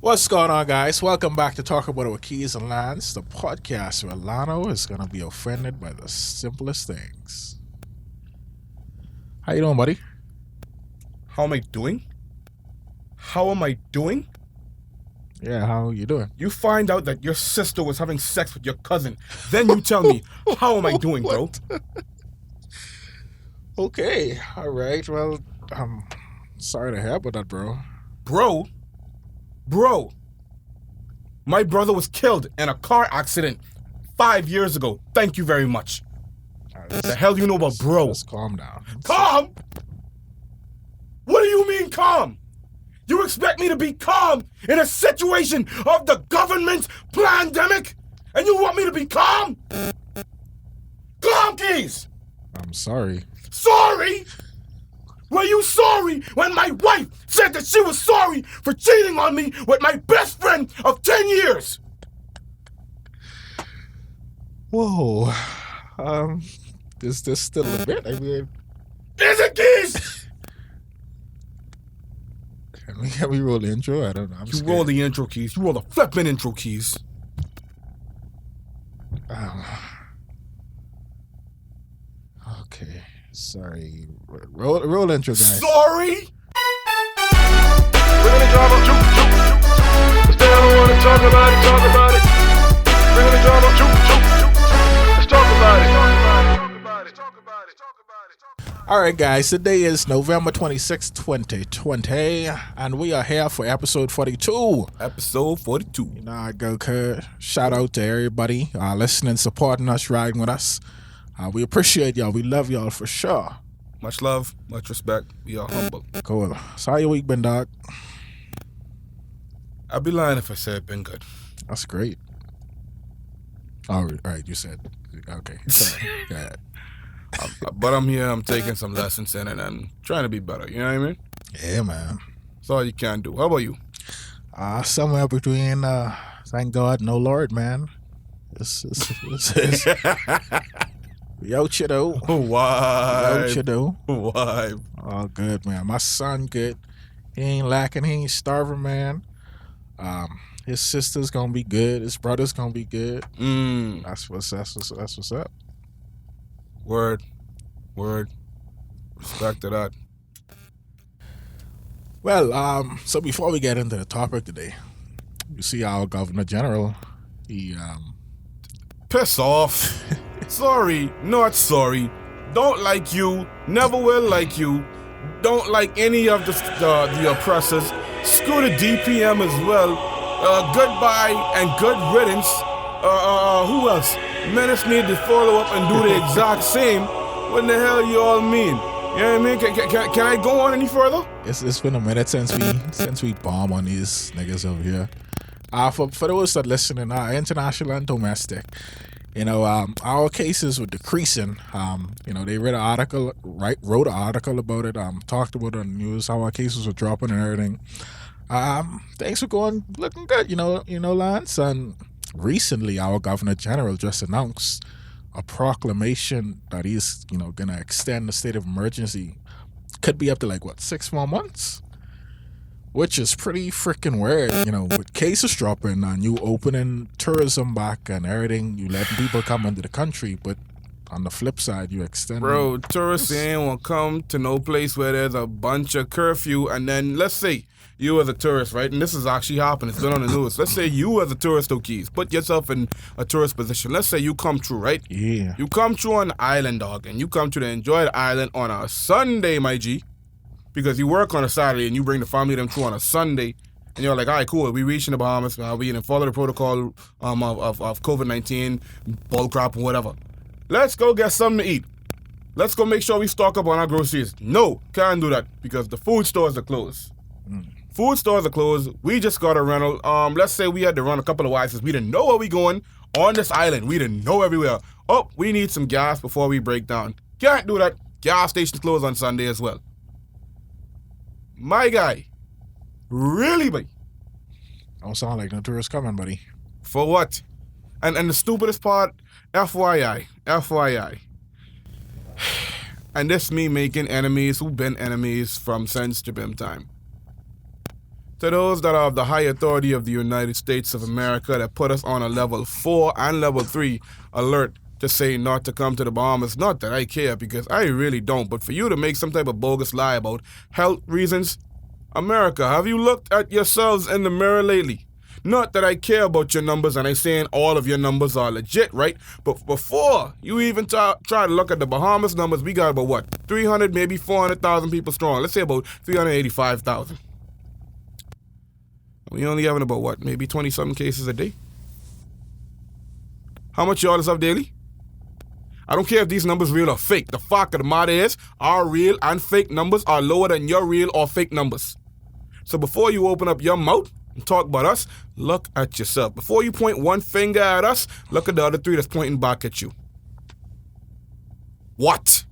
What's going on, guys? Welcome back to Talk About Our Keys and Lands, the podcast where Lano is going to be offended by the simplest things. How you doing, buddy? How am I doing? How am I doing? Yeah, how you doing? You find out that your sister was having sex with your cousin. Then you tell me, how am I doing, bro? Okay, all right. Well, I'm sorry to hear about that, bro. Bro, my brother was killed in a car accident 5 years ago. Thank you very much. What the hell do you know about bro? Let's calm down. Calm? What do you mean calm? You expect me to be calm in a situation of the government's pandemic? And you want me to be calm? Calm, keys! I'm sorry. Sorry? Were you sorry when my wife said that she was sorry for cheating on me with my best friend of 10 years? Whoa. Is this still a bit? I mean, Is it, keys? can we roll the intro? I don't know. You roll the intro, keys. You roll the flipping intro, keys. Okay. Sorry. Roll intro, guys. Sorry? Bring the drama, juke, juke, juke. Cause they don't wanna talk about it, talk about it. Bring the drama, juke, juke, juke. Let's talk about it, talk about it, talk about it, talk about it, talk about it, talk about it. All right, guys. Today is November 26, 2020, and we are here for episode 42. Episode 42. You know, I go, Kurt. Shout out to everybody listening, supporting us, riding with us. We appreciate y'all. We love y'all for sure. Much love, much respect. We are humble. Cool. So how your week been, dog? I'd be lying if I said it been good. That's great. All right, you said. Okay. Sorry. Go ahead. But I'm here, I'm taking some lessons in it and trying to be better, you know what I mean? Yeah, man. That's all you can do. How about you? Somewhere between, thank God, no Lord, man. It's yo, Chido. Why? Yo, Chido. Why? All good, man. My son good. He ain't lacking. He ain't starving, man. His sister's gonna be good. His brother's gonna be good. That's what's up. Word. Respect to that. Well, so before we get into the topic today, you see our Governor General, he Piss off. Sorry, not sorry. Don't like you. Never will like you. Don't like any of the oppressors. Screw the DPM as well. Goodbye and good riddance. Who else? Menace need to follow up and do the exact same. What the hell you all mean? You know what I mean? Can I go on any further? it's been a minute since we bomb on these niggas over here. For those that listening, international and domestic, you know, our cases were decreasing. You know, they wrote an article about it. Talked about it on the news how our cases were dropping and everything. Things were looking good. You know, Lance. And recently, our Governor General just announced a proclamation that he's, gonna extend the state of emergency. Could be up to 6 more months, which is pretty freaking weird. With cases dropping and you opening tourism back and everything, you letting people come into the country, but on the flip side, you extend. Bro, tourists ain't want to come to no place where there's a bunch of curfew, and then let's say you as a tourist, right? And this is actually happening. It's been on the news. Let's say you as a tourist, O'Keys, put yourself in a tourist position. Let's say you come through, right? Yeah. You come through on the island, dog, and you come to enjoy the island on a Sunday, my G. Because you work on a Saturday and you bring the family them through on a Sunday, and you're like, all right, cool, we reaching the Bahamas, we didn't follow the protocol of COVID-19, bull crap, and whatever. Let's go get something to eat. Let's go make sure we stock up on our groceries. No, can't do that because the food stores are closed. Food stores are closed. We just got a rental. Let's say we had to run a couple of wives. We didn't know where we going on this island. We didn't know everywhere. Oh, we need some gas before we break down. Can't do that. Gas stations closed on Sunday as well. My guy. Really, buddy? Don't sound like no tourists coming, buddy. For what? And the stupidest part, FYI. And this me making enemies who've been enemies from since Jabim time. To those that are of the high authority of the United States of America that put us on a level 4 and level 3 alert to say not to come to the Bahamas, not that I care because I really don't, but for you to make some type of bogus lie about health reasons, America, have you looked at yourselves in the mirror lately? Not that I care about your numbers and I'm saying all of your numbers are legit, right? But before you even try to look at the Bahamas numbers, we got about what? 300, maybe 400,000 people strong. Let's say about 385,000. We only having about what? Maybe 20-something cases a day? How much y'all is up daily? I don't care if these numbers real or fake. The fact of the matter is, our real and fake numbers are lower than your real or fake numbers. So before you open up your mouth and talk about us, look at yourself. Before you point one finger at us, look at the other 3 that's pointing back at you. What?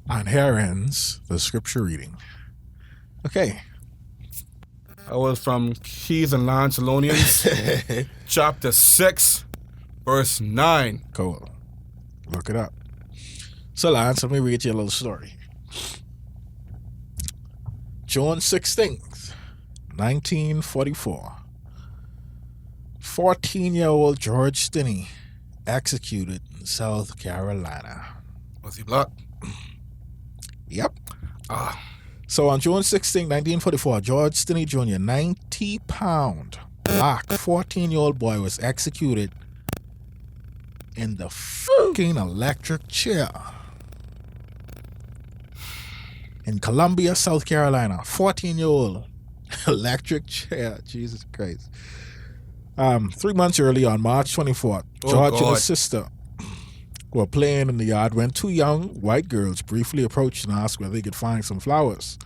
And here ends the scripture reading. Okay. That was from Keys and Thessalonians, chapter 6, verse 9. Cool. Look it up. So, Lance, let me read you a little story. June 16th, 1944. 14-year-old George Stinney executed in South Carolina. Was he black? Yep. So on June 16, 1944, George Stinney Jr., 90-pound, black, 14-year-old boy was executed in the fucking electric chair in Columbia, South Carolina. 14-year-old electric chair. Jesus Christ. 3 months early, on March 24th, George and his sister were playing in the yard when 2 young white girls briefly approached and asked whether they could find some flowers.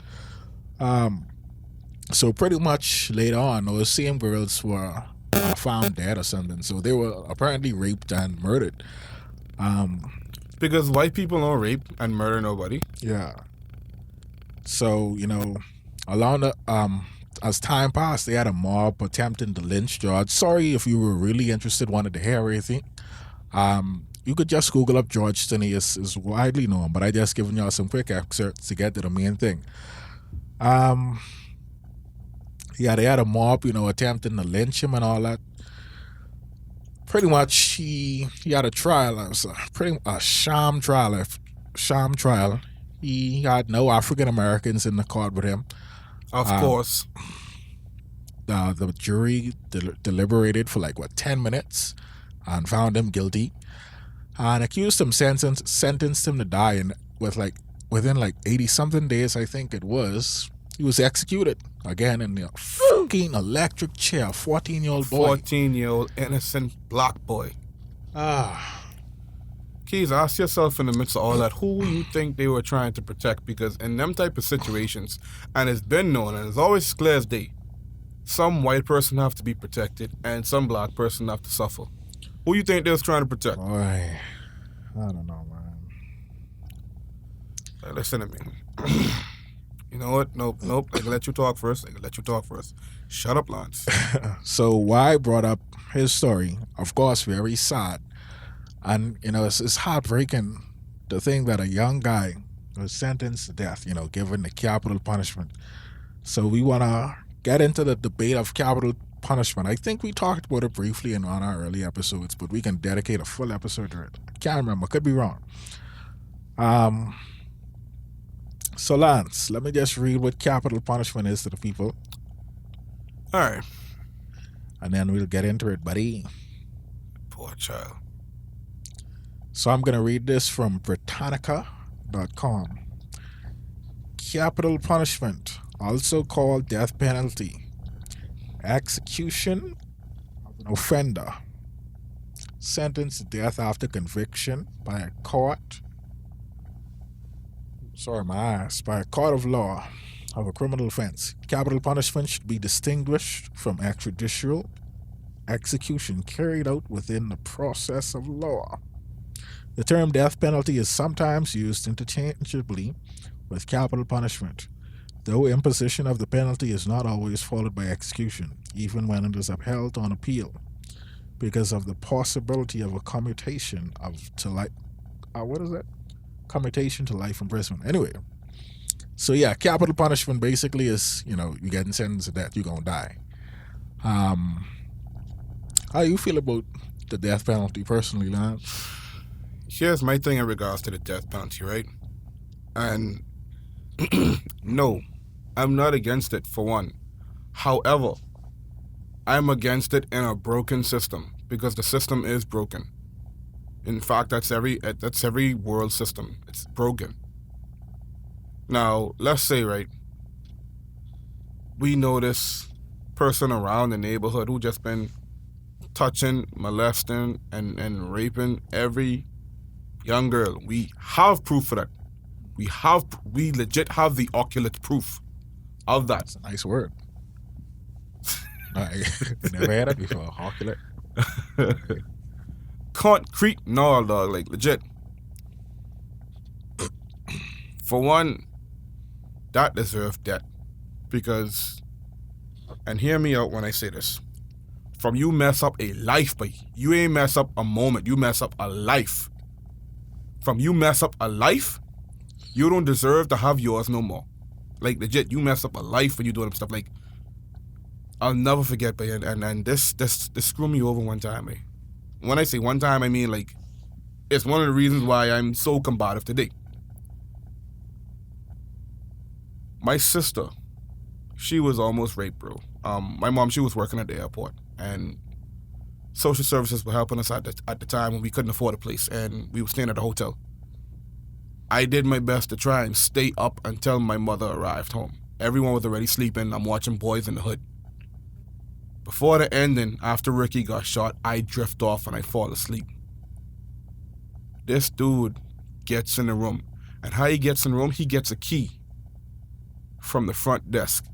So pretty much later on, those same girls were found dead or something. So they were apparently raped and murdered. Because white people don't rape and murder nobody. Yeah. So, you know, along the as time passed, they had a mob attempting to lynch George. Sorry if you were really interested, wanted to hear everything. You could just Google up George Stinney. Is widely known, but I just given y'all some quick excerpts to get to the main thing. Yeah, they had a mob, you know, attempting to lynch him and all that. Pretty much, he had a trial. It was a sham trial. He had no African Americans in the court with him. Of course. The jury deliberated for 10 minutes and found him guilty and accused him, sentenced him to die, and within 80-something days, I think it was, he was executed again in the fucking electric chair. 14-year-old boy. 14-year-old innocent black boy. Keys, ask yourself in the midst of all that, who you think they were trying to protect? Because in them type of situations, and it's been known, and it's always clear as day, some white person have to be protected and some black person have to suffer. Who you think they was trying to protect? Boy, I don't know, man. Hey, listen to me. You know what? Nope. I can let you talk first. Shut up, Lance. So why I brought up his story, of course, very sad. And, you know, it's heartbreaking to think that a young guy was sentenced to death, you know, given the capital punishment. So we want to get into the debate of capital punishment. I think we talked about it briefly on our early episodes, but we can dedicate a full episode to it. I can't remember. Could be wrong. So, Lance, let me just read what capital punishment is to the people. All right. And then we'll get into it, buddy. Poor child. So I'm going to read this from Britannica.com. Capital punishment, also called death penalty. Execution of an offender sentenced to death after conviction by a court of law of a criminal offense. Capital punishment should be distinguished from extrajudicial execution carried out within the process of law. The term death penalty is sometimes used interchangeably with capital punishment, though imposition of the penalty is not always followed by execution, even when it is upheld on appeal, because of the possibility of a commutation to life imprisonment. Anyway, So yeah, capital punishment basically is, you getting sentenced to death, you're gonna die. Um, how you feel about the death penalty personally, Lance? Here's my thing in regards to the death penalty, right? And no, I'm not against it for one. However, I'm against it in a broken system because the system is broken. In fact, that's every world system. It's broken. Now, let's say, right, we know this person around the neighborhood who just been touching, molesting, and raping every young girl. We have proof of that. We legit have the oculus proof of that. That's a nice word. I never had it before. Ocular. Concrete, no, dog, like legit. For one, that deserves death. Because, and hear me out when I say this, from you mess up a life, but you ain't mess up a moment, you mess up a life. From you mess up a life, you don't deserve to have yours no more. Like legit, you mess up a life when you doing stuff. Like, I'll never forget, but and this screwed me over one time, eh? When I say one time, I mean like, it's one of the reasons why I'm so combative today. My sister, she was almost raped, bro. My mom, she was working at the airport, and social services were helping us at the time when we couldn't afford a place, and we were staying at a hotel. I did my best to try and stay up until my mother arrived home. Everyone was already sleeping. I'm watching Boys in the Hood. Before the ending, after Ricky got shot, I drift off and I fall asleep. This dude gets in the room, and how he gets in the room, he gets a key from the front desk,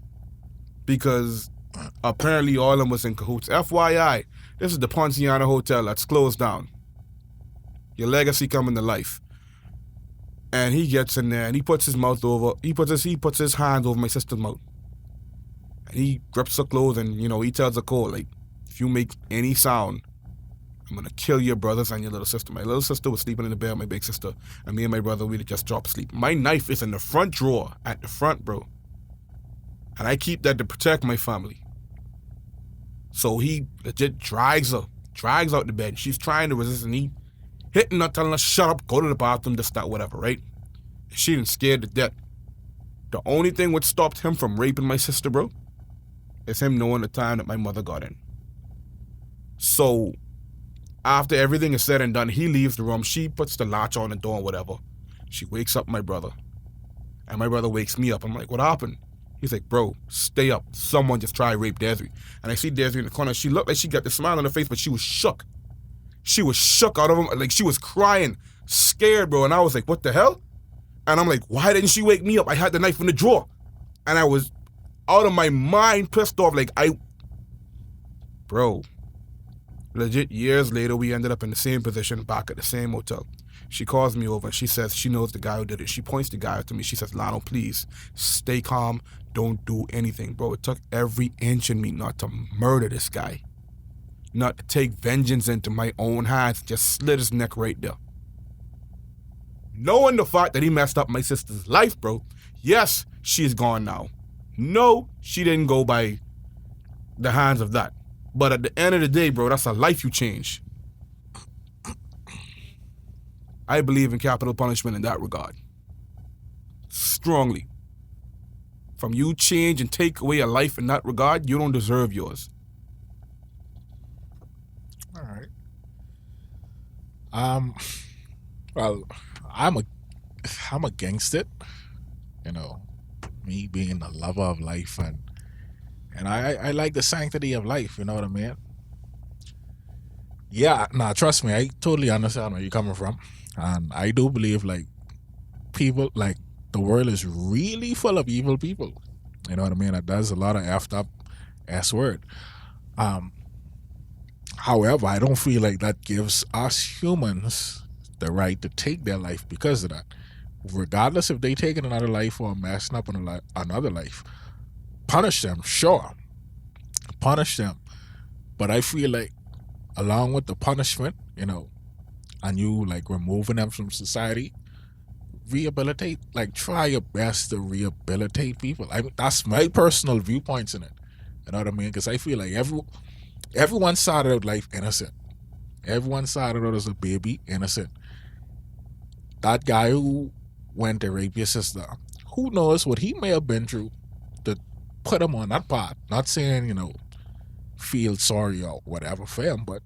because apparently all of them was in cahoots. FYI, this is the Ponciana Hotel that's closed down. Your legacy coming to life. And he gets in there and he puts his hands over my sister's mouth. And he grips her clothes and, he tells her Cole, like, if you make any sound, I'm gonna kill your brothers and your little sister. My little sister was sleeping in the bed with my big sister, and me and my brother, we'd just dropped asleep. My knife is in the front drawer at the front, bro. And I keep that to protect my family. So he legit drags out the bed. She's trying to resist, and he hitting her, telling her, shut up, go to the bathroom, this, that, whatever, right? She done scared to death. The only thing what stopped him from raping my sister, bro, is him knowing the time that my mother got in. So, after everything is said and done, he leaves the room. She puts the latch on the door and whatever. She wakes up my brother. And my brother wakes me up. I'm like, what happened? He's like, bro, stay up. Someone just tried to rape Desiree. And I see Desiree in the corner. She looked like she got the smile on her face, but she was shook. She was shook out of him. Like, she was crying, scared, bro. And I was like, what the hell? And I'm like, why didn't she wake me up? I had the knife in the drawer. And I was out of my mind, pissed off. Like, bro, legit years later, we ended up in the same position, back at the same hotel. She calls me over and she says she knows the guy who did it. She points the guy out to me. She says, Lano, please stay calm. Don't do anything. Bro, it took every inch in me not to murder this guy. Not to take vengeance into my own hands. Just slit his neck right there. Knowing the fact that he messed up my sister's life, bro. Yes, she's gone now. No, she didn't go by the hands of that. But at the end of the day, bro, that's a life you change. I believe in capital punishment in that regard. Strongly. From you change and take away a life in that regard, you don't deserve yours. All right. Well, I'm against it. Me being a lover of life, and I like the sanctity of life. You know what I mean? Yeah, nah, trust me, I totally understand where you're coming from. And I do believe, like, people, like, the world is really full of evil people. You know what I mean? That does a lot of effed up S word. However, I don't feel like that gives us humans the right to take their life because of that. Regardless if they taking another life or messing up on another life, punish them, sure. Punish them. But I feel like along with the punishment, and you like removing them from society, rehabilitate, like try your best to rehabilitate people. I mean, that's my personal viewpoints in it. You know what I mean? Because I feel like everyone started out life innocent. Everyone started out as a baby innocent. That guy who went to rape your sister, who knows what he may have been through to put him on that path. Not saying, feel sorry or whatever for him, but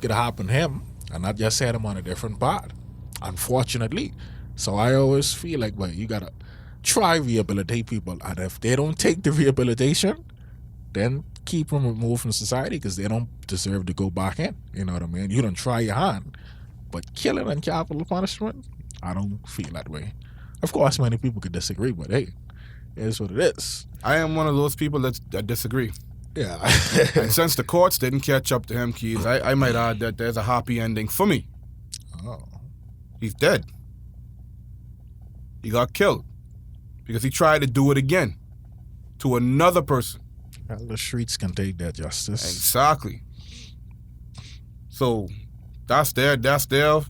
could happen to him, and I just set him on a different path, unfortunately. So I always feel like, well, you gotta try rehabilitate people, and if they don't take the rehabilitation, then keep them removed from society because they don't deserve to go back in. You know what I mean? You don't try your hand, but killing and capital punishment, I don't feel that way. Of course, many people could disagree, but hey, it is what it is. I am one of those people that disagree. Yeah. And since the courts didn't catch up to him, Keys, I might add that there's a happy ending for me. Oh. He's dead. He got killed because he tried to do it again to another person. Well, the streets can take their justice. Exactly. So that's their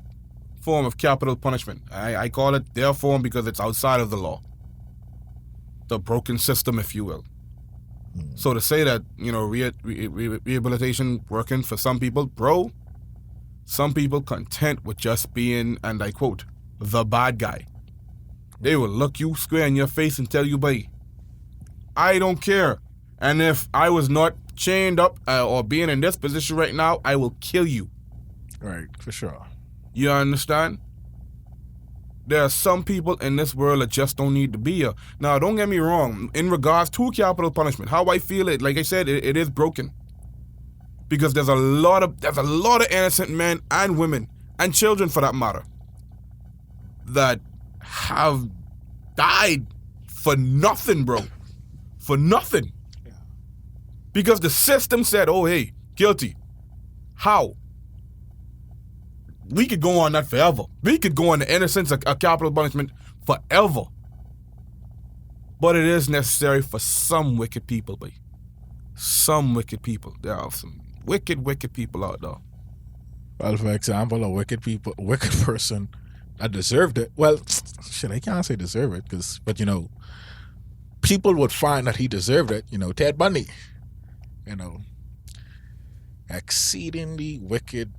form of capital punishment. I call it their form because it's outside of the law. The broken system, if you will. So to say that, rehabilitation working for some people, bro, some people content with just being, and I quote, the bad guy. They will look you square in your face and tell you, "Boy, I don't care. And if I was not chained up or being in this position right now, I will kill you." Right, for sure. You understand? There are some people in this world that just don't need to be here. Now, don't get me wrong. In regards to capital punishment, how I feel it, like I said, it is broken. Because there's a lot of innocent men and women and children, for that matter, that have died for nothing, bro. For nothing. Yeah. Because the system said, "Oh, hey, guilty." How? We could go on that forever. We could go on the innocence of capital punishment forever. But it is necessary for some wicked people, boy. Some wicked people. There are some wicked people out there. Well, for example, a wicked person that deserved it. Well, shit, I can't say deserve it, but people would find that he deserved it. Ted Bundy. Exceedingly wicked,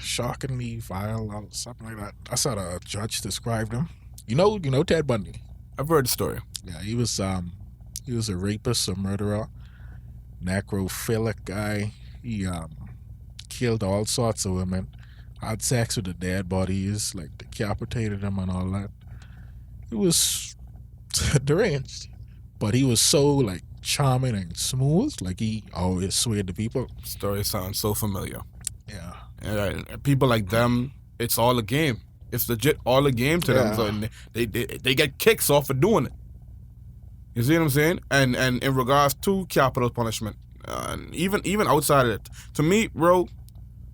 shockingly vile, something like that. That's how a judge described him. You know Ted Bundy. I've heard the story. Yeah, he was a rapist, a murderer, necrophilic guy. He killed all sorts of women, had sex with the dead bodies, like decapitated them and all that. He was deranged, but he was so like charming and smooth. Like he always swayed the people. Story sounds so familiar. Yeah. And people like them, it's all a game. It's legit all a game to them. So they get kicks off for doing it. You see what I'm saying? And in regards to capital punishment, and even outside of it, to me, bro,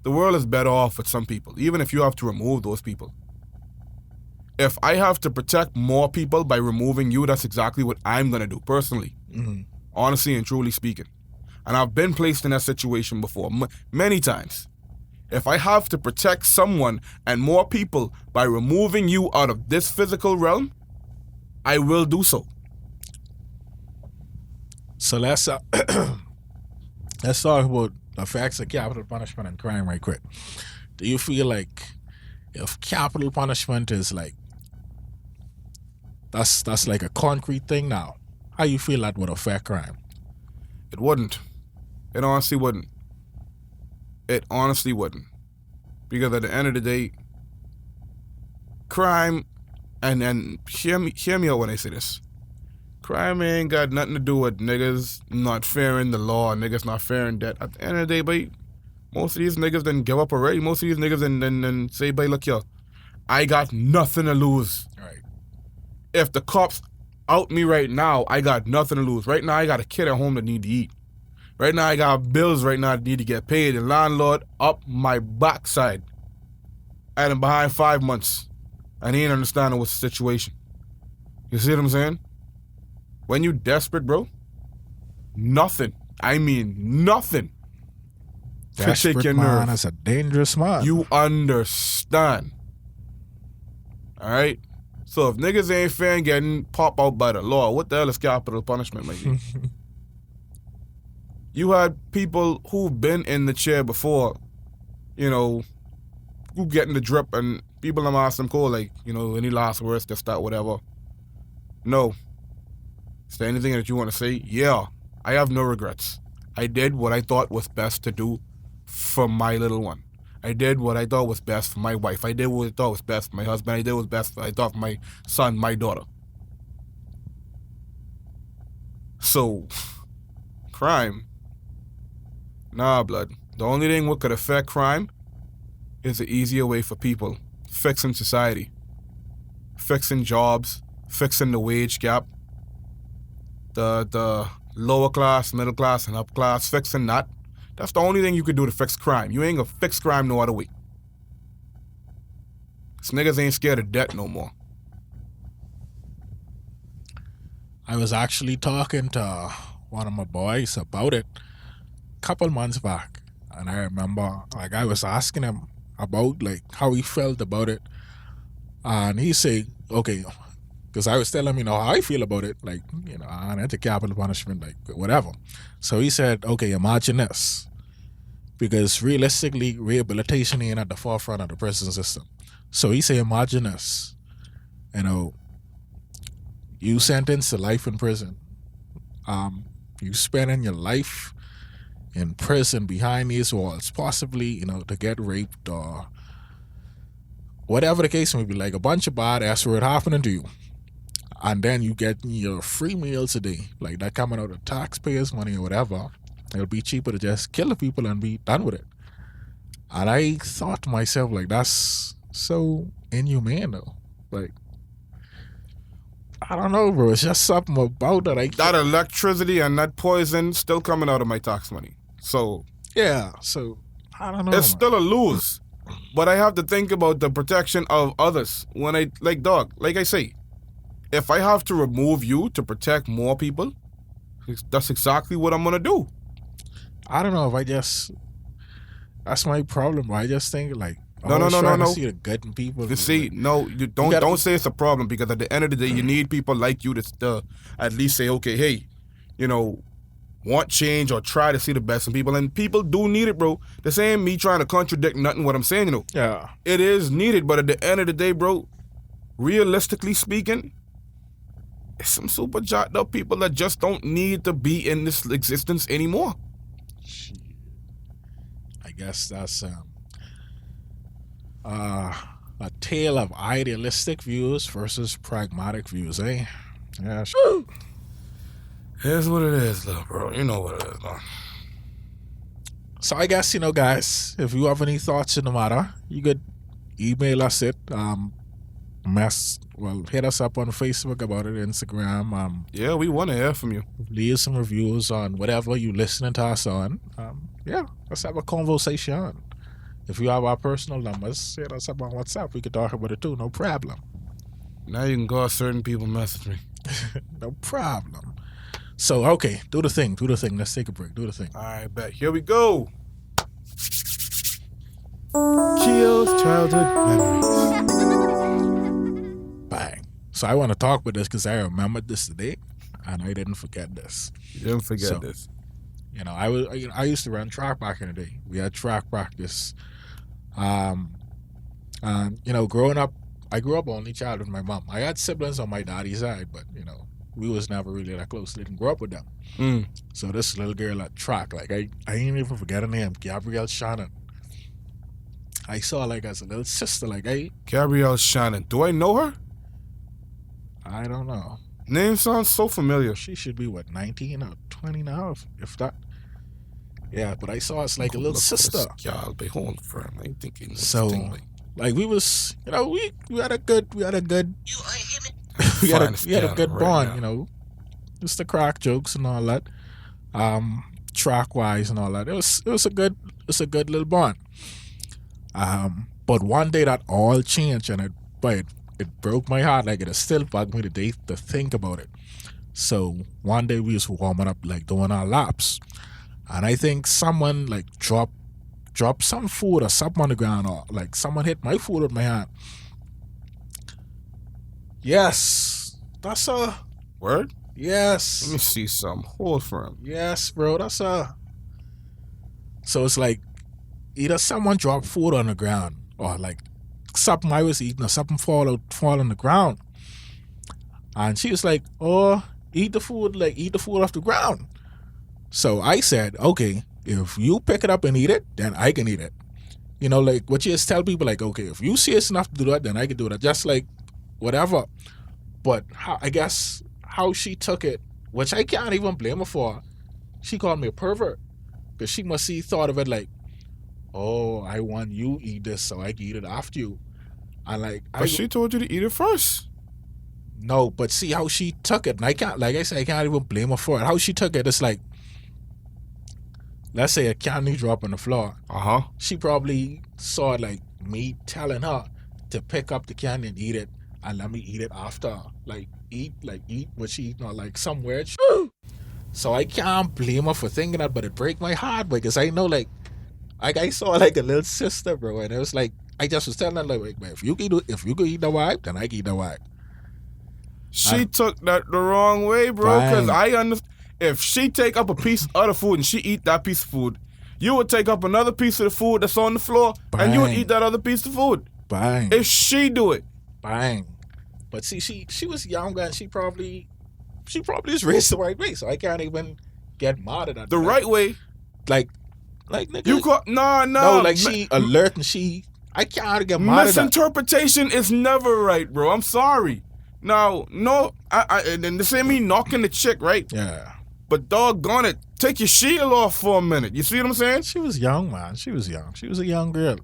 the world is better off with some people, even if you have to remove those people. If I have to protect more people by removing you, that's exactly what I'm going to do, personally. Mm-hmm. Honestly and truly speaking. And I've been placed in that situation before, many times. If I have to protect someone and more people by removing you out of this physical realm, I will do so. So let's talk about the effects of capital punishment and crime right quick. Do you feel like if capital punishment is like that's like a concrete thing now, how you feel that would affect crime? It wouldn't. It honestly wouldn't. It honestly wouldn't. Because at the end of the day, crime, and hear me out when I say this. Crime ain't got nothing to do with niggas not fearing the law, niggas not fearing that. At the end of the day, boy, most of these niggas done give up already. Most of these niggas done say, boy, look here, I got nothing to lose. Right. If the cops out me right now, I got nothing to lose. Right now, I got a kid at home that need to eat. Right now, I got bills right now that need to get paid. The landlord up my backside. And I'm behind 5 months. And he ain't understanding what's the situation. You see what I'm saying? When you desperate, bro, nothing, I mean nothing, can take your nerve. That's a dangerous man. You understand. All right? So if niggas ain't fair and getting popped out by the law, what the hell is capital punishment, my G? You had people who've been in the chair before, you know, who getting the drip, and people them ask them, cool, like, you know, any last words, this, that, whatever. No. Is there anything that you want to say? Yeah, I have no regrets. I did what I thought was best to do for my little one. I did what I thought was best for my wife. I did what I thought was best for my husband. I did what was best I thought for my son, my daughter. So, crime. Nah, blood. The only thing what could affect crime is an easier way for people. Fixing society. Fixing jobs. Fixing the wage gap. The lower class, middle class, and upper class. Fixing that. That's the only thing you could do to fix crime. You ain't gonna fix crime no other way. 'Cause niggas ain't scared of debt no more. I was actually talking to one of my boys about it a couple months back, and I remember, like, I was asking him about, like, how he felt about it, and he said, okay, because I was telling him, you know, how I feel about it, like, you know, anti-capital punishment, like, whatever. So he said, okay, imagine this, because realistically, rehabilitation ain't at the forefront of the prison system. So he said, imagine this, you know, you sentenced to life in prison. You spending your life in prison behind these walls, possibly, you know, to get raped or whatever the case may be, like a bunch of bad ass word happening to you. And then you get your free meals a day, like that coming out of taxpayers' money or whatever. It'll be cheaper to just kill the people and be done with it. And I thought to myself, like, that's so inhumane though. Like, I don't know, bro. It's just something about that. That electricity and that poison still coming out of my tax money. So yeah, so I don't know. It's still a lose. But I have to think about the protection of others. When I, like, dog, like I say, if I have to remove you to protect more people, that's exactly what I'm gonna do. I don't know if that's my problem. I just think, like, No. see the good in people. You see, no, you don't say it's a problem, because at the end of the day, you need people like you to at least say, okay, hey, you know, want change or try to see the best in people, and people do need it, bro. This ain't me trying to contradict nothing what I'm saying, you know. Yeah, it is needed, but at the end of the day, bro, realistically speaking, it's some super jacked up people that just don't need to be in this existence anymore. I guess that's a tale of idealistic views versus pragmatic views, eh? Yeah, sure. Here's what it is, little bro. You know what it is, man. So I guess, you know, guys, if you have any thoughts in the matter, you could email us it. Hit us up on Facebook about it, Instagram. Yeah, we want to hear from you. Leave some reviews on whatever you listening to us on. Yeah, let's have a conversation. If you have our personal numbers, hit us up on WhatsApp. We could talk about it too, no problem. Now you can go out, certain people message me. No problem. So, okay, do the thing. Let's take a break. Do the thing. All right, bet. Here we go. Gio's childhood memories. Bang. So I want to talk about this because I remembered this today, and I didn't forget this. You didn't forget this. You know, I used to run track back in the day. We had track practice. And, you know, growing up, I grew up only child with my mom. I had siblings on my daddy's side, but, you know, we was never really that close. Didn't grow up with them. So this little girl at track, like, I ain't even forget her name, Gabrielle Shannon. I saw her, like, as a little sister, like, Gabrielle Shannon. Do I know her? I don't know. Name sounds so familiar. She should be, what, 19 or 20 now, if that. Yeah, but I saw us like a little sister. Y'all be home for him. I ain't thinking. So, like, we was, you know, we had a good. we had a good bond, you know, just the crack jokes and all that, track wise and all that. It was a good little bond. But one day that all changed, and it broke my heart. Like, it still bugged me today to think about it. So one day we was warming up, like, doing our laps, and I think someone, like, dropped some food or something on the ground, or like someone hit my food with my hand. Yes. That's her. Word? Let me Yes. see some. Hold firm. Yes, bro. That's her. So it's like either someone dropped food on the ground or like something I was eating or something fall on the ground. And she was like, oh, eat the food off the ground. So I said, okay, if you pick it up and eat it, then I can eat it. You know, like what you just tell people, like, okay, if you see it's enough to do that, then I can do that. Just like whatever. But I guess how she took it, which I can't even blame her for, she called me a pervert. Because she must see thought of it like, oh, I want you eat this so I can eat it after you. And like, But she told you to eat it first. no, but see how she took it. And I can't, like I said, I can't even blame her for it. How she took it, it's like, let's say a candy drop on the floor. Uh-huh. She probably saw it like me telling her to pick up the candy and eat it and let me eat it after. Like eat what she eat, like some weird shit. So I can't blame her for thinking that, but it break my heart because I know like I saw like a little sister, bro, and it was like I just was telling her like, if you can eat the wife, then I can eat the wife. She took that the wrong way, bro, because Bang. I understand. If she take up a piece of the food and she eat that piece of food, you would take up another piece of the food that's on the floor and you would Bang. eat that other piece of food. Bang. If she do it. Bang. But see, she was younger and she probably was raised the right way, so I can't even get mad at that. The right way. Like nigga. You call no, like she alert and I can't get mad at that. Misinterpretation is never right, bro. I'm sorry. Now, no, and this ain't me knocking the chick, right? Yeah. But doggone it, take your shield off for a minute. You see what I'm saying? She was young, man. She was young. She was a young girl.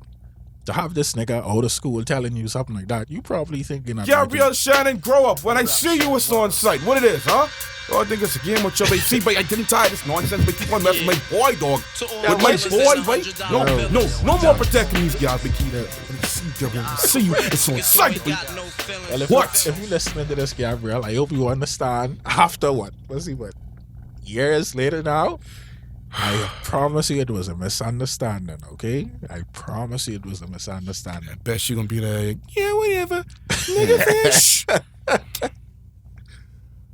To have this nigga out of school telling you something like that, you probably thinking that. Gabrielle Shannon, grow up. When I see you, it's on sight. What it is, huh? Oh, I think it's a game with your baby. See, but I didn't tie this nonsense, but keep on messing with my boy, dog. With my boy, right? No more protecting these guys, but keep that. See you, it's on sight. Well, What? If you're listening to this, Gabrielle, I hope you understand. After what? Let's see what. Years later now, I promise you it was a misunderstanding, okay? I promise you it was a misunderstanding. I bet you gonna be like, yeah, whatever. Nigga fish.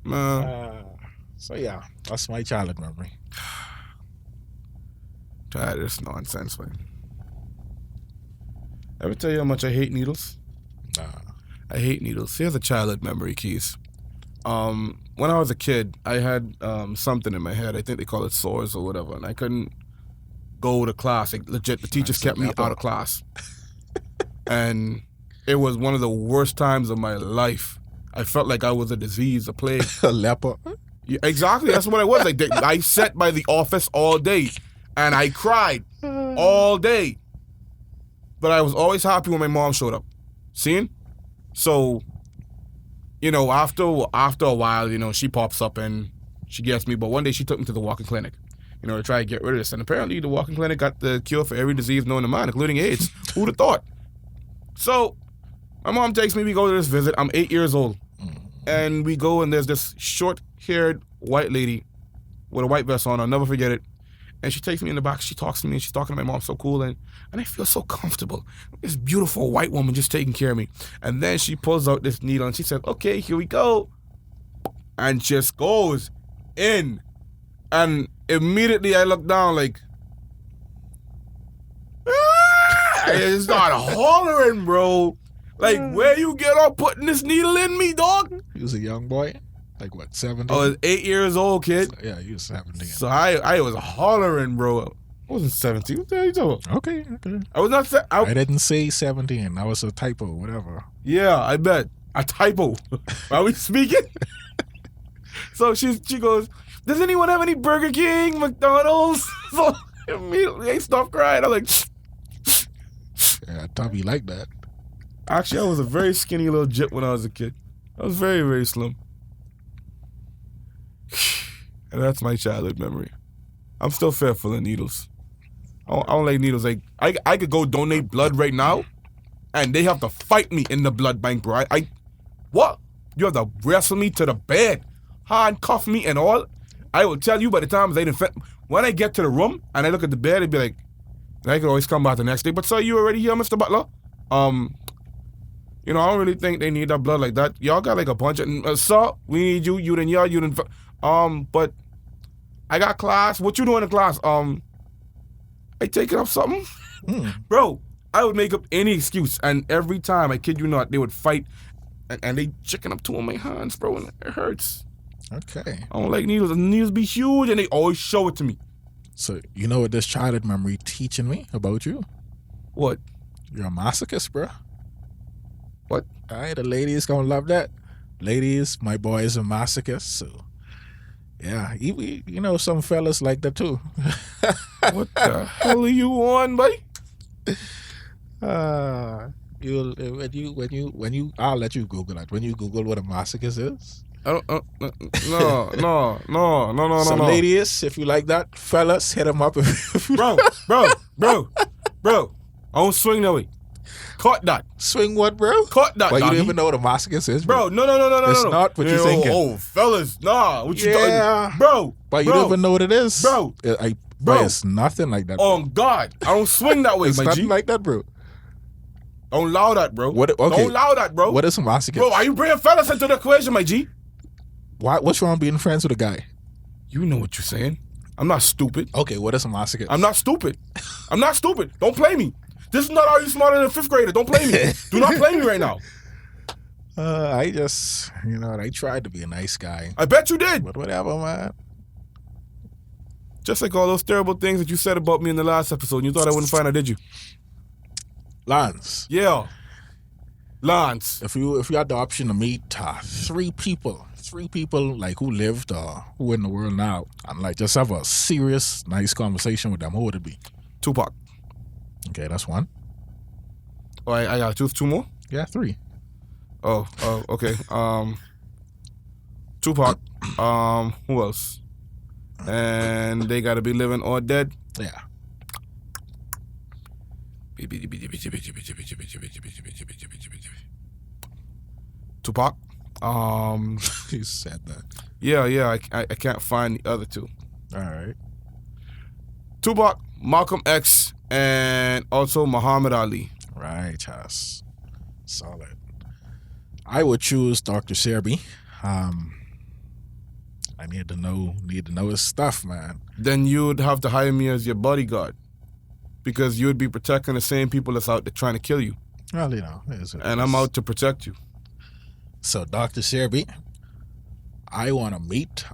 Man. So yeah, that's my childhood memory. Tired of this nonsense, man. Ever tell you how much I hate needles? Nah. I hate needles. Here's a childhood memory, Keys. When I was a kid, I had something in my head. I think they call it sores or whatever, and I couldn't go to class. Like, legit, the teachers kept me out of class. And it was one of the worst times of my life. I felt like I was a disease, a plague. A leper. Yeah, exactly, that's what I was. Like, I sat by the office all day, and I cried all day. But I was always happy when my mom showed up. Seeing? So, you know, after a while, you know, she pops up and she gets me. But one day she took me to the walking clinic, you know, to try to get rid of this. And apparently the walking clinic got the cure for every disease known to man, including AIDS. Who'd have thought? So my mom takes me, we go to this visit. I'm 8 years old. And we go and there's this short-haired white lady with a white vest on. I'll never forget it. And she takes me in the back. She talks to me and she's talking to my mom so cool. And I feel so comfortable. This beautiful white woman just taking care of me. And then she pulls out this needle and she said, okay, here we go. And just goes in. And immediately I look down like, I just start hollering, bro. Like, where you get off putting this needle in me, dog? He was a young boy. Like what, 17? I was 8 years old, kid. Yeah, he was 17. So I was hollering, bro. I wasn't 17. What the hell you talking about? Okay. I was not. I didn't say 17. That was a typo, whatever. Yeah, I bet. A typo. Are we speaking? So she goes, does anyone have any Burger King, McDonald's? So immediately I stopped crying. I'm like, Yeah, I thought he liked that. actually, I was a very skinny little jit when I was a kid. I was very, very slim. And that's my childhood memory. I'm still fearful of needles. I don't like needles. Like I could go donate blood right now, and they have to fight me in the blood bank, bro. What? You have to wrestle me to the bed, handcuff me and all. I will tell you by the time they didn't. When I get to the room and I look at the bed, it'd be like, and I could always come back the next day. But sir, you already here, Mr. Butler? You know, I don't really think they need that blood like that. Y'all got like a bunch of sir, we need you. You done y'all. You done. But I got class. What you doing in class? I taking up something, bro. I would make up any excuse, and every time, I kid you not, they would fight, and they chicken up two of my hands, bro, and it hurts. Okay. I don't like needles. The needles be huge, and they always show it to me. So you know what this childhood memory teaching me about you? What? You're a masochist, bro. What? All right, the ladies gonna love that. Ladies, my boy is a masochist, so yeah, you know some fellas like that too. What the hell are you on, buddy? When you I'll let you Google that. When you Google what a masochist is. No. So ladies, if you like that, fellas, hit them up. Bro. I don't swing that way. Cut that. Swing what, bro? Cut that. Well, you don't even know what a masochist is, bro. No. It's not what you're thinking. Oh, fellas, nah. What you Yeah. talking, bro? But you don't even know what it is, Bro. Bro, it's nothing like that. Oh God, I don't swing that way, It's my nothing G. like that, bro. Don't allow that, bro. What? Okay. Don't allow that, bro. What is a masochist? Bro, are you bringing fellas into the equation, my G? What's wrong being friends with a guy? You know what you're saying. I'm not stupid. Okay, what is a masochist? I'm not stupid. Don't play me. This is not Are You Smarter Than a Fifth Grader. Don't play me. Do not play me right now. I just, I tried to be a nice guy. I bet you did. But whatever, man. Just like all those terrible things that you said about me in the last episode. You thought I wouldn't find out, did you? Lance. Yeah. Lance. If you had the option to meet three people like who lived or who in the world now, and like just have a serious, nice conversation with them, who would it be? Tupac. Okay, that's one. Oh, I got two more? Yeah, three. Oh, okay. Tupac. Who else? And they gotta be living or dead. Yeah. Tupac. You said that. Yeah. I can't find the other two. All right. Tupac, Malcolm X, and also Muhammad Ali. Right, Chas. Solid. I would choose Dr. Serby. I need to know his stuff, man. Then you'd have to hire me as your bodyguard, because you'd be protecting the same people that's out there trying to kill you. Well, it is what it And is. I'm out to protect you. So, Dr. Serby, I want to meet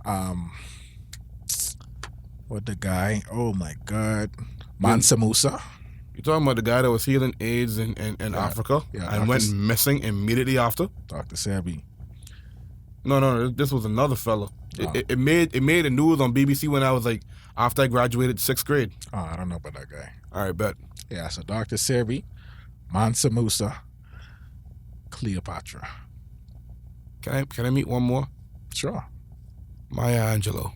with the guy. Oh my God, Mansa Musa. You talking about the guy that was healing AIDS in Africa and went missing immediately after? Dr. Serby. No, this was another fella. Oh. It made the news on BBC when I was like, after I graduated 6th grade. Oh, I don't know about that guy. All right, bet. Yeah, so Dr. Serby, Mansa Musa, Cleopatra. Can I meet one more? Sure. Maya Angelou.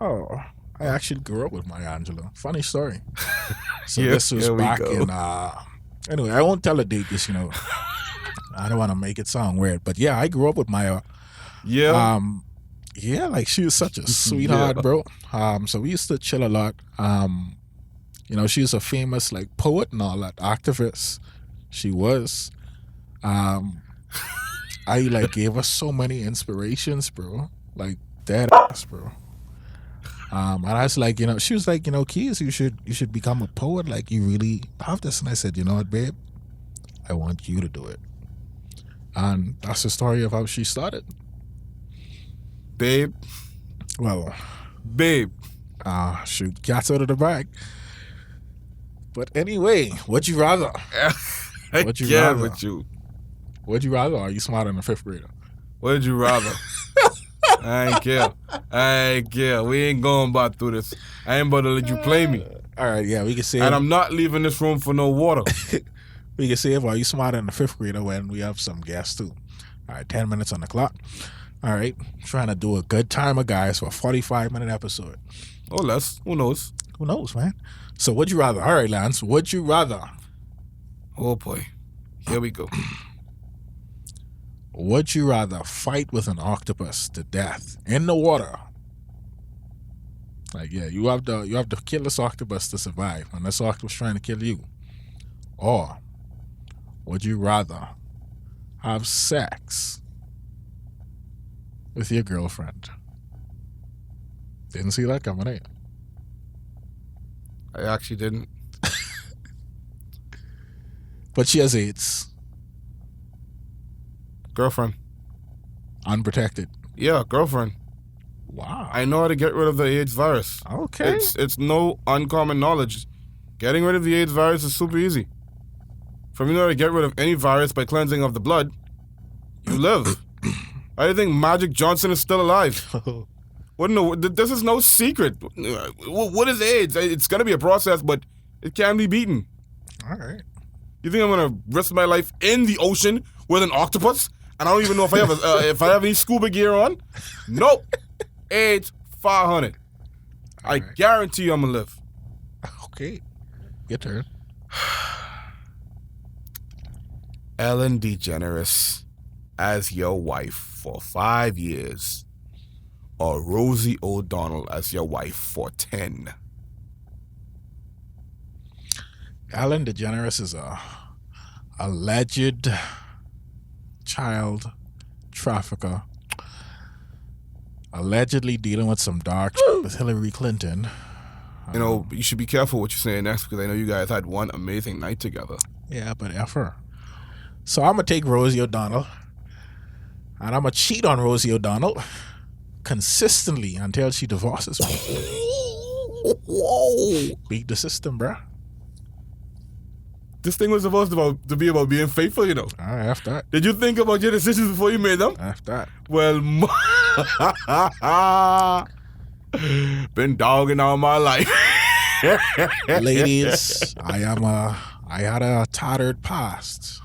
Oh, I actually grew up with Maya Angelou. Funny story. So Yeah, this was here we back go. in, anyway, I won't tell the date because, I don't want to make it sound weird. But yeah, I grew up with Maya. Yeah. Yeah, like she was such a sweetheart, bro. So we used to chill a lot. She was a famous like poet and all that, activist. She was. I like gave her so many inspirations, bro. Like dead ass, bro. And I was like, she was like, Keys, you should become a poet. Like you really have this. And I said, you know what, babe? I want you to do it. And that's the story of how she started. Babe. Well, Babe. shoot, cats out of the bag. But anyway, would you rather? Would you Yeah, rather? with you. Would you rather? Or are you smarter than a fifth grader? Would you rather? I ain't care. We ain't going about through this. I ain't about to let you play me. All right, yeah, we can say. And I'm not leaving this room for no water. We can say, are you smarter than a fifth grader when we have some guests too? All right, 10 minutes on the clock. All right, trying to do a good timer, guys, for a 45-minute episode. Or less. Who knows? Who knows, man? So would you rather? All right, Lance, would you rather? Oh, boy. Here we go. Would you rather fight with an octopus to death in the water? Like, yeah, you have to kill this octopus to survive, and this octopus trying to kill you. Or would you rather have sex with your girlfriend? Didn't see that coming, eh? I actually didn't. But she has AIDS. Girlfriend. Unprotected. Yeah, girlfriend. Wow. I know how to get rid of the AIDS virus. Okay. It's no uncommon knowledge. Getting rid of the AIDS virus is super easy. From you know how to get rid of any virus by cleansing of the blood, you live. I think Magic Johnson is still alive. This is no secret. What is AIDS? It's gonna be a process, but it can be beaten. All right. You think I'm gonna risk my life in the ocean with an octopus? And I don't even know if I have if I have any scuba gear on. Nope. AIDS 500. I guarantee you I'm gonna live. Okay. Your turn. Ellen DeGeneres as your wife for 5 years, or Rosie O'Donnell as your wife for 10. Ellen DeGeneres is a alleged child trafficker, allegedly dealing with some dark with Hillary Clinton. You know, you should be careful what you're saying next because I know you guys had one amazing night together. Yeah, but F her. So I'm going to take Rosie O'Donnell and I'm going to cheat on Rosie O'Donnell consistently until she divorces me. Whoa! Beat the system, bruh. This thing was supposed to be about being faithful, you know. All right, after that. Did you think about your decisions before you made them? After that. Well, been dogging all my life. Ladies, I had a tattered past.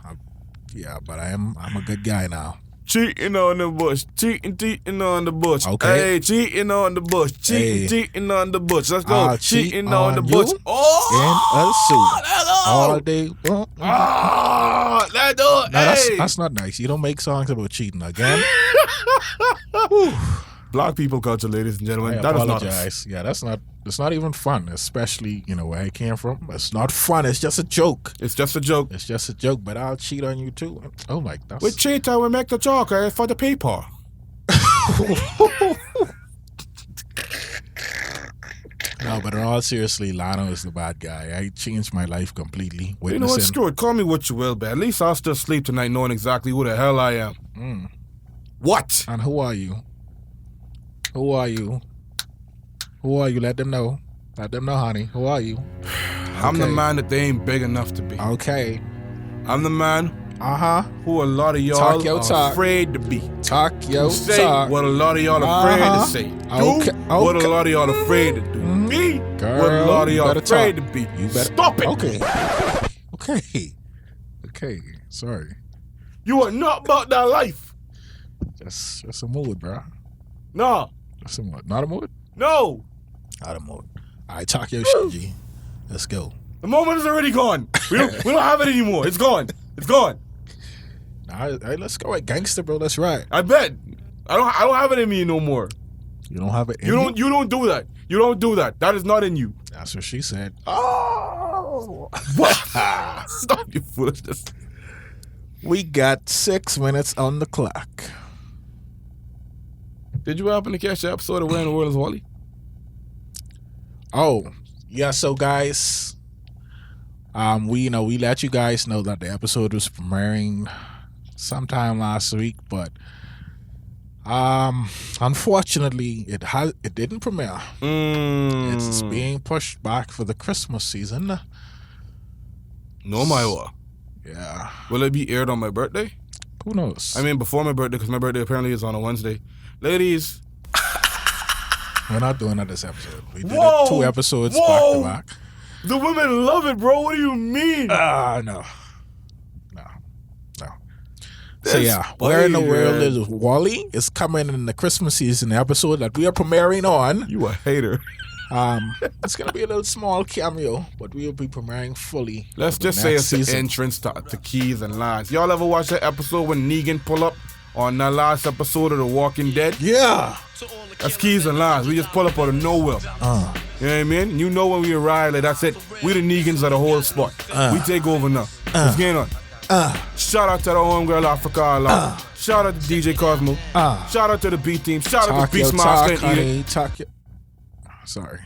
But I'm a good guy now. Cheating on the bush, cheating on the bush. Okay. Hey, cheating on the bush, cheating on the bush. Let's go. I'll Cheating cheat on the on bush. you Oh, in a suit. let's go. All day. Let's do it. No, Hey. that's not nice. You don't make songs about cheating again. Black people culture, ladies and gentlemen. I That is not us. apologize. Yeah, it's not even fun, especially, where I came from. It's not fun. It's just a joke. It's just a joke. It's just a joke, but I'll cheat on you too. Oh my, that's... We cheat and we make the joke for the paper. No, but in all seriously, Lano is the bad guy. I changed my life completely. You know what? Screw it. Call me what you will, but at least I'll still sleep tonight knowing exactly who the hell I am. What? And who are you? Who are you? Who are you? Let them know. Let them know, honey. Who are you? I'm the man that they ain't big enough to be. Okay. I'm the man who a lot of y'all Talk your are talk. afraid to be. Talk your Say talk. what a lot of y'all afraid to say. Okay. Do what a lot of y'all afraid to do. Be Girl, what a lot of y'all better afraid talk. to be. You better Stop it. Okay. Sorry. You are not about that life. Just a mood, bro. No. Just a mood. Not a mood? No. Not a mood. All right, talk your shit, G. Let's go. The moment is already gone. We don't have it anymore. It's gone. It's gone. All right, let's go. Gangster, bro. Let's ride. I bet. I don't have it in me no more. You don't have it in You don't do that. You don't do that. That is not in you. That's what she said. Oh. Stop your foolishness. We got 6 minutes on the clock. Did you happen to catch the episode of Where in the World is Wally? Oh, yeah. So, guys, we let you guys know that the episode was premiering sometime last week, but unfortunately, it didn't premiere. It's being pushed back for the Christmas season. No, my what? Yeah. Will it be aired on my birthday? Who knows? I mean, before my birthday, because my birthday apparently is on a Wednesday. Ladies. We're not doing that this episode. We did Whoa, 2 episodes whoa. back to back. The women love it, bro. What do you mean? No. So yeah, Where in the World is Wally is coming in the Christmas season episode that we are premiering on. You a hater. It's gonna be a little small cameo, but we'll be premiering fully. Let's for just the say next it's the season. entrance to Keys and Lines. Y'all ever watch that episode when Negan pull up on that last episode of The Walking Dead? Yeah. That's Keys and Lines. We just pull up out of nowhere. You know what I mean? You know when we arrive, like that's it. We the Negans of the whole spot. We take over now. What's going on? Shout out to the homegirl Africa. Shout out to DJ Cosmo. Shout out to the B team. Shout out to Beastmaster and Edith. Talk your... Sorry.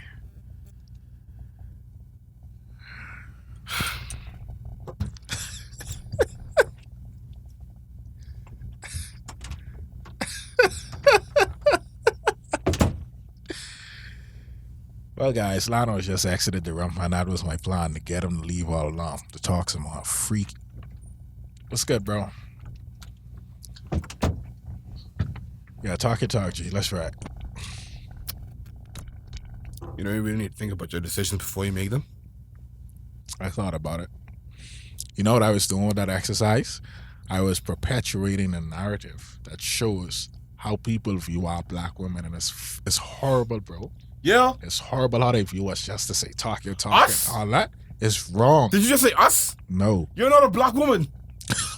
Well, guys, Lano just exited the room, and that was my plan, to get him to leave all alone, to talk some more freak. What's good, bro? Yeah, talk your talk, G. Let's ride. You know, you really need to think about your decisions before you make them. I thought about it. You know what I was doing with that exercise? I was perpetuating a narrative that shows how people view our black women, and it's horrible, bro. Yeah. It's horrible how they view us, just to say talk your talk Us? and all that. It's wrong. Did you just say us? No. You're not a black woman.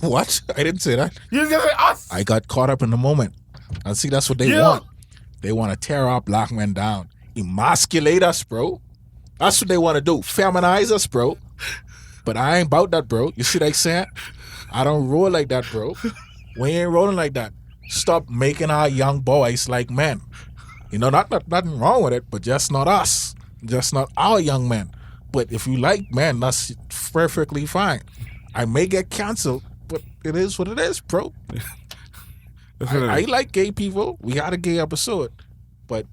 What? I didn't say that. You just say us. I got caught up in the moment. And see, that's what they want. They want to tear our black men down. Emasculate us, bro. That's what they want to do. Feminize us, bro. But I ain't about that, bro. You see what I'm saying? I don't roll like that, bro. We ain't rolling like that. Stop making our young boys like men. You know, nothing wrong with it, but just not us. Just not our young men. But if you like men, that's perfectly fine. I may get canceled, but it is what it is, bro. I like gay people. We had a gay episode, but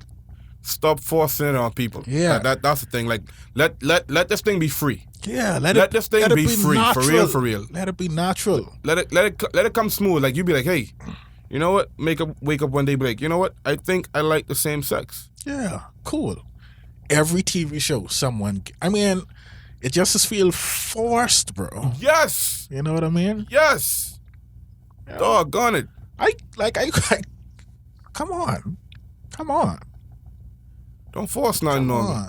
stop forcing it on people. Yeah, that's the thing. Like, let this thing be free. Yeah, let this thing be free. Natural. For real. Let it be natural. Let it come smooth. Like, you be like, hey, you know what? Wake up one day, be like, you know what? I think I like the same sex. Yeah, cool. Every TV show, someone. I mean, it just feels forced, bro. Yes. You know what I mean? Yes. Yeah. Doggone it. I come on. Don't force nothing on me.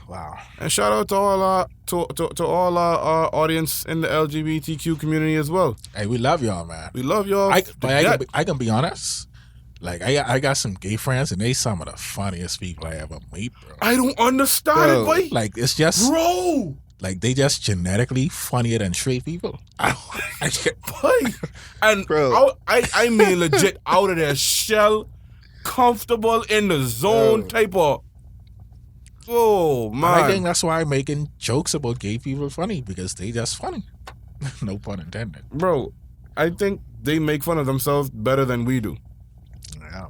Wow. And shout out to all our to all our audience in the LGBTQ community as well. Hey, we love y'all, man. We love y'all. I can be honest. Like, I got some gay friends, and they some of the funniest people I ever meet, bro. I don't understand it, boy. Like, it's just, bro. Like, they just genetically funnier than straight people. I get, boy. And bro, I mean legit out of their shell, comfortable in the zone type of. Oh man! I think that's why I'm making jokes about gay people funny, because they just funny. No pun intended. Bro, I think they make fun of themselves better than we do. Yeah,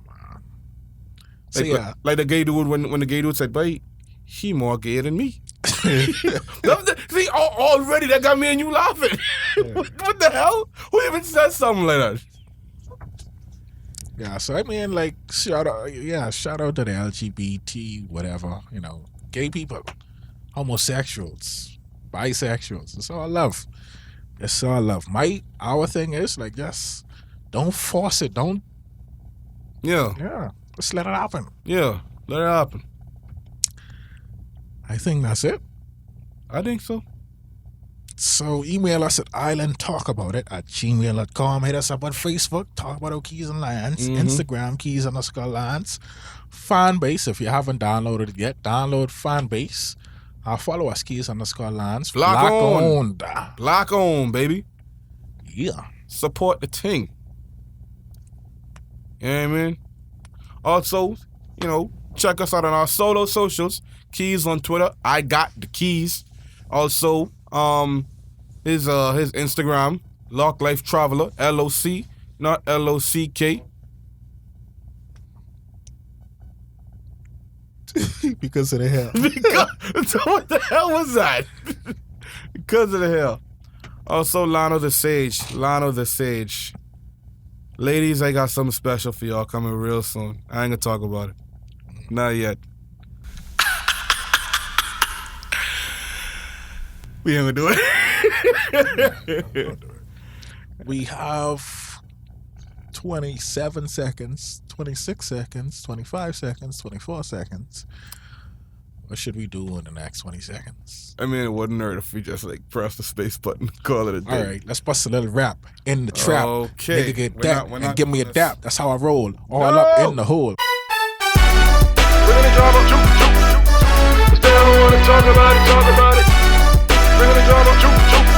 man. Like the gay dude when the gay dude said, "Boy, he more gay than me." See, already that got me and you laughing. Yeah. What the hell? Who even says something like that? Yeah, so I mean, like, shout out to the LGBT, whatever, you know, gay people, homosexuals, bisexuals. It's all love. It's all love. Our thing is, like, just don't force it. Don't. Yeah. Just let it happen. Yeah, let it happen. I think that's it. I think so. So email us at islandtalkaboutit@gmail.com. Hit us up on Facebook, Talk About Our Keys and Lines. Instagram, Keys_Lines. Fanbase, if you haven't downloaded it yet, download Fanbase. Follow us, Keys_Lines. Black owned. Black owned, baby. Yeah. Support the ting. You know what I mean? Also, you know, check us out on our solo socials. Keys on Twitter. I got the keys. Also, his Instagram, Lock Life Traveler, LOC, not LOCK. Because of the hell. What the hell was that? Because of the hell. Also, Lano the Sage. Ladies, I got something special for y'all coming real soon. I ain't gonna talk about it. Not yet. We ain't gonna do it. We have 27 seconds, 26 seconds, 25 seconds, 24 seconds. What should we do in the next 20 seconds? I mean, it wouldn't hurt if we just like press the space button, call it a day. All right, let's bust a little rap in the trap. Okay. Nigga get that and give me a dap. That's how I roll. All No. up in the hole. Bring the drama, Still don't wanna talk about it. Bringing the drama. Choo choo.